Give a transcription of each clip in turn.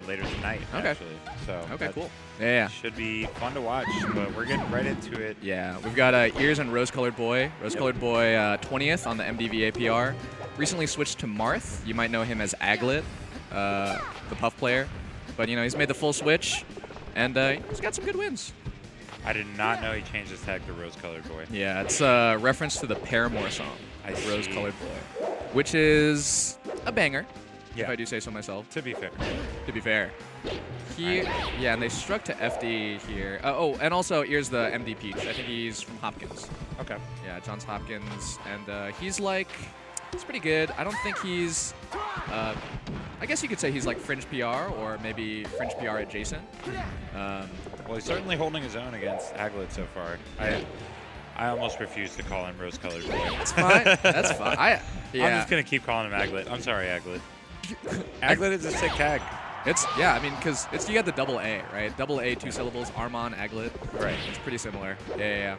later tonight, actually. So okay, cool. Yeah. Should be fun to watch, but we're getting right into it. Yeah, we've got Ears and Rose-Colored Boy. Rose-Colored Boy 20th on the MDV APR. Recently switched to Marth. You might know him as Aglet, the Puff player. But, you know, he's made the full switch, and he's got some good wins. I did not know he changed his tag to Rose-Colored Boy. Yeah, it's a reference to the Paramore song, Rose-Colored Boy, which is a banger, if I do say so myself. To be fair. To be fair. Yeah, and they struck to FD here. Oh, and also, here's the MD Peach. I think he's from Hopkins. Okay. Yeah, Johns Hopkins, and he's like, he's pretty good. I don't think he's, I guess you could say he's like fringe PR or maybe fringe PR adjacent. Well, he's certainly holding his own against Aglet so far. I almost refuse to call him Rose-Colored Boy. That's fine. That's fine. I'm just going to keep calling him Aglet. I'm sorry, Aglet. Aglet is a sick tag. Yeah, I mean, because you got the double A, right? Double A, 2 syllables, Armon, Aglet. Right. It's pretty similar. Yeah.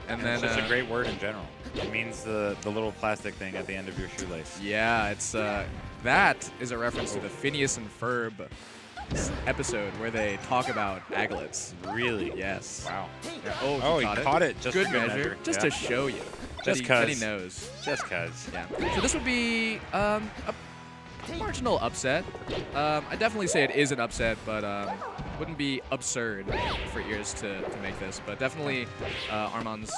And then it's just a great word in general. It means the little plastic thing at the end of your shoelace. Yeah, it's that is a reference to the Phineas and Ferb episode where they talk about Aglets. Really? Yes. Wow. Yeah. Oh, he caught it. Just good for measure. Just to show you. Just that he knows. Just cause. Yeah. So this would be a marginal upset. I definitely say it is an upset, but wouldn't be absurd for Ears to make this. But definitely Armon's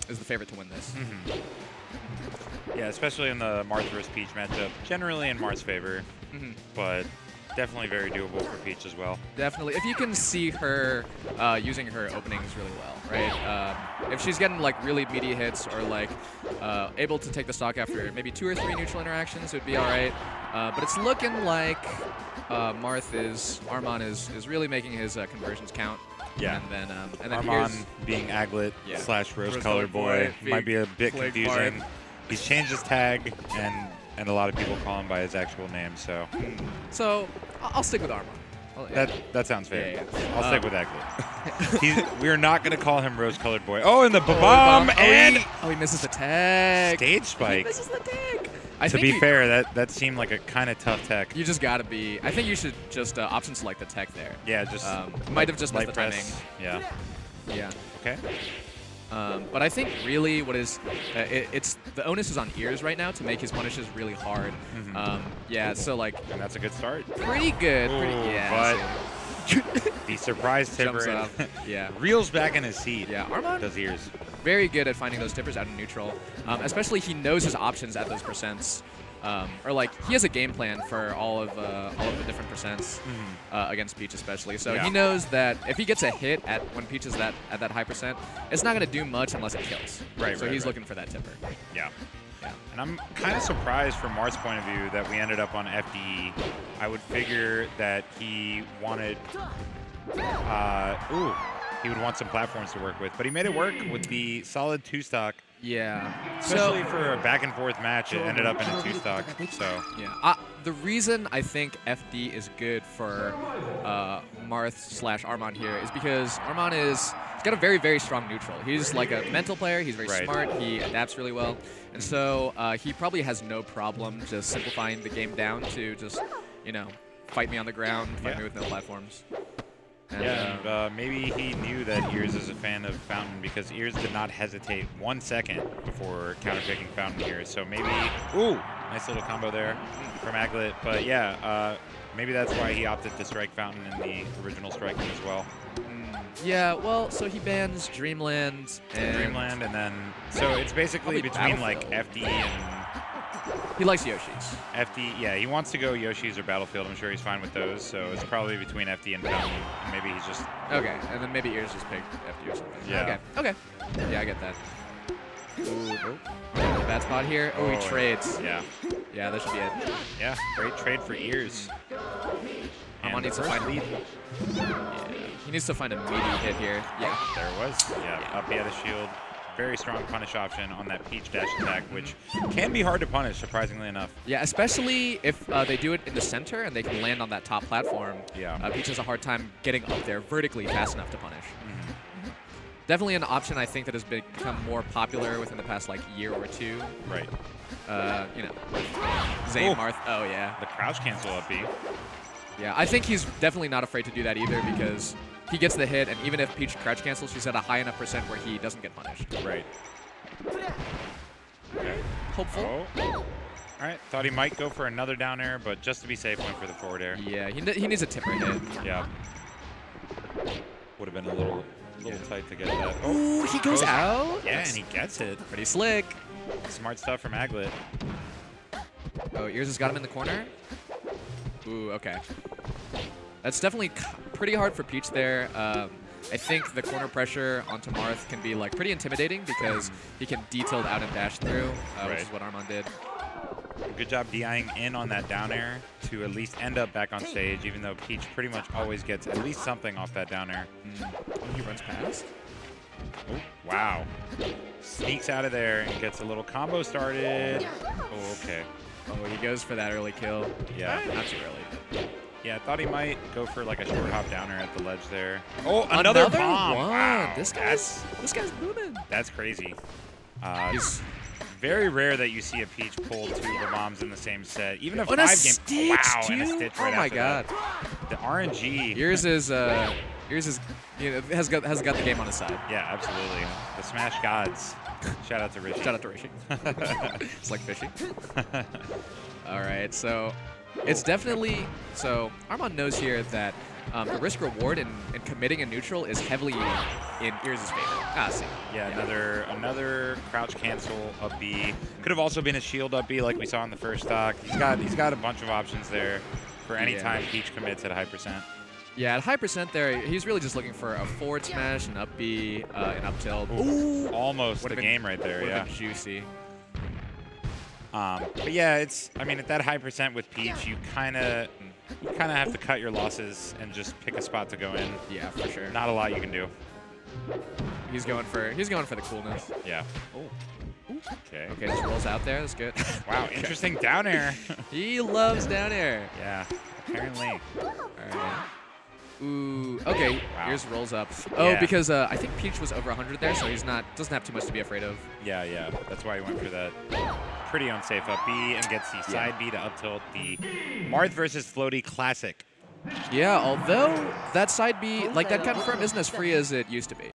is the favorite to win this. Yeah, especially in the Marth versus Peach matchup. Generally in Marth's favor, but definitely very doable for Peach as well. Definitely. If you can see her using her openings really well, right? If she's getting like really meaty hits or like able to take the stock after maybe 2 or 3 neutral interactions, it would be all right. But it's looking like Armon is really making his conversions count. Yeah. And then Armon being Aglet / Rose-Colored Boy might be a bit confusing. Marth. He's changed his tag, and a lot of people call him by his actual name. So I'll stick with Armon. That sounds fair. Yeah. I'll stick with Aglet. We're not going to call him Rose-Colored Boy. Oh, and the bomb! And he misses the tag. Stage spike. He misses the tag. To be fair, that seemed like a kind of tough tech. You just got to be. I think you should just option select the tech there. Yeah, just might have just missed the timing. Yeah. Yeah. Okay. But I think really what is it's the onus is on Ears right now to make his punishes really hard. Yeah, so like. And that's a good start. Pretty good. But the surprise tipper reels back in his seat. Yeah, Armon does Ears. Very good at finding those tippers out of neutral. Especially he knows his options at those percents. Or like he has a game plan for all of the different percents against Peach especially. So he knows that if he gets a hit when Peach is at that high percent, it's not going to do much unless it kills. Right. So he's looking for that tipper. Yeah. And I'm kind of surprised from Marth's point of view that we ended up on FDE. I would figure that he wanted he would want some platforms to work with, but he made it work with the solid 2-stock. Yeah. Especially for a back-and-forth match, it ended up in a 2-stock. So yeah. The reason I think FD is good for Marth / Armon here is because Armon he's got a very, very strong neutral. He's like a mental player. He's very smart. He adapts really well. And so he probably has no problem just simplifying the game down to just, you know, fight me on the ground, fight me with no platforms. And maybe he knew that Ears is a fan of Fountain because Ears did not hesitate 1 second before counterpicking Fountain here. So maybe, nice little combo there from Aglet. But yeah, maybe that's why he opted to strike Fountain in the original striking as well. Yeah, well, so he bans Dreamland and then so it's basically between like FD and. He likes Yoshi's. FD, yeah, he wants to go Yoshi's or Battlefield. I'm sure he's fine with those. So it's probably between FD and Fountain. And maybe he's just. Okay, and then maybe Ears just picked FD or something. Yeah. Okay. Yeah, I get that. Ooh. Bad spot here. Oh, he trades. Yeah. Yeah, that should be it. Yeah, great trade for Ears. Armon needs to find lead. Yeah, he needs to find a meaty hit here. Yeah. There it was. Yeah, up the shield. Very strong punish option on that Peach dash attack, which can be hard to punish, surprisingly enough. Yeah, especially if they do it in the center and they can land on that top platform. Yeah. Peach has a hard time getting up there vertically fast enough to punish. Definitely an option I think that has become more popular within the past like year or two. Right. You know, Zane Marth. Oh yeah. The crouch cancel up B. Yeah, I think he's definitely not afraid to do that either because he gets the hit, and even if Peach crouch cancels, she's at a high enough percent where he doesn't get punished. Right. Okay. Hopeful. Oh. All right. Thought he might go for another down air, but just to be safe, went for the forward air. Yeah, he needs a tipper hit. Yeah. Would have been a little tight to get that. Oh, Ooh, he goes out. Yeah, and he gets it. Pretty slick. Smart stuff from Aglet. Oh, Ears has got him in the corner. Ooh, okay. That's definitely pretty hard for Peach there. I think the corner pressure onto Marth can be like pretty intimidating because he can D-tilt out and dash through, which is what Armand did. Good job DIing in on that down air to at least end up back on stage, even though Peach pretty much always gets at least something off that down air. He runs past. Oh, wow. Sneaks out of there and gets a little combo started. Oh, okay. Oh, he goes for that early kill. Yeah. Not too early. Yeah, I thought he might go for like a short hop downer at the ledge there. Oh, another bomb. One. Wow. This guy's booming. That's crazy. It's very rare that you see a Peach pull 2 of the bombs in the same set. Even a 5-game. Stitch, wow, too? and a stitch right Oh my after god. that. The RNG. Yours is has got the game on his side. Yeah, absolutely. The Smash gods. Shout out to Rishi. Shout out to Rishi. It's like fishing. All right, so it's definitely Armand knows here that the risk reward in committing a neutral is heavily in Ears' favor. See. Yeah, another crouch cancel up B. Could have also been a shield up B like we saw in the first stock. He's got a bunch of options there for any time Peach commits at a high percent. Yeah, at high percent there, he's really just looking for a forward smash, an up B, an up tilt. Ooh, almost the game right there. Yeah, juicy. But yeah, I mean, at that high percent with Peach, you kind of have to cut your losses and just pick a spot to go in. Yeah, for sure. Not a lot you can do. He's going for the coolness. Yeah. Oh. Okay. Okay, just rolls out there. That's good. Wow, interesting down air. He loves down air. Yeah, apparently. All right. Ooh, okay. Wow. Yours rolls up. Oh, because I think Peach was over 100 there, so doesn't have too much to be afraid of. Yeah. That's why he went for that pretty unsafe up B and gets the side B to up tilt, the Marth versus Floaty Classic. Yeah, although that side B, like that confirm isn't as free as it used to be.